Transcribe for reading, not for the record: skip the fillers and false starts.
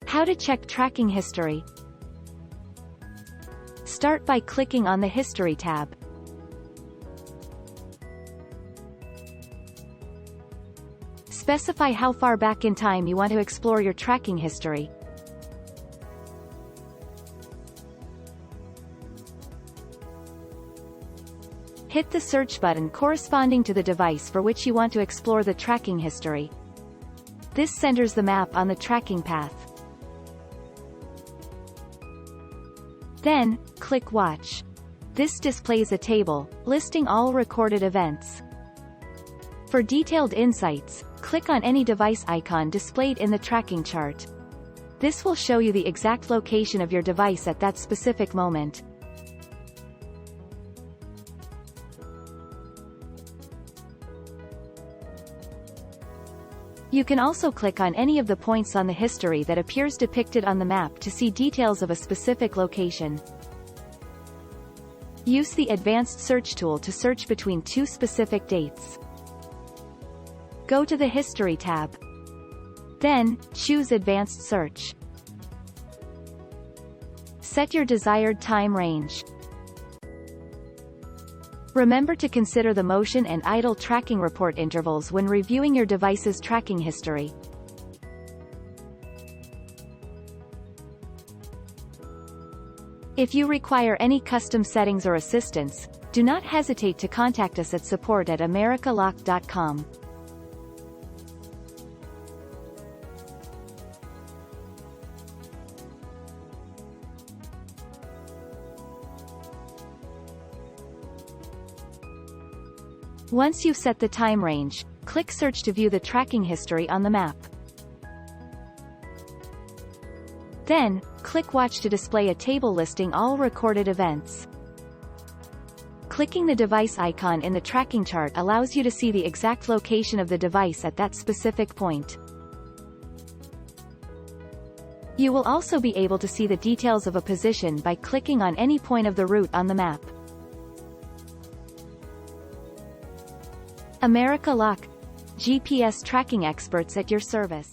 How to check tracking history. Start by clicking on the History tab. Specify how far back in time you want to explore your tracking history. Hit the search button corresponding to the device for which you want to explore the tracking history. This centers the map on the tracking path. Then, click Watch. This displays a table, listing all recorded events. For detailed insights, click on any device icon displayed in the tracking chart. This will show you the exact location of your device at that specific moment. You can also click on any of the points on the history that appears depicted on the map to see details of a specific location. Use the Advanced Search tool to search between two specific dates. Go to the History tab. Then, choose Advanced Search. Set your desired time range. Remember to consider the motion and idle tracking report intervals when reviewing your device's tracking history. If you require any custom settings or assistance, do not hesitate to contact us at support@americaloc.com. Once you've set the time range, click Search to view the tracking history on the map. Then, click Watch to display a table listing all recorded events. Clicking the device icon in the tracking chart allows you to see the exact location of the device at that specific point. You will also be able to see the details of a position by clicking on any point of the route on the map. Americaloc, GPS tracking experts at your service.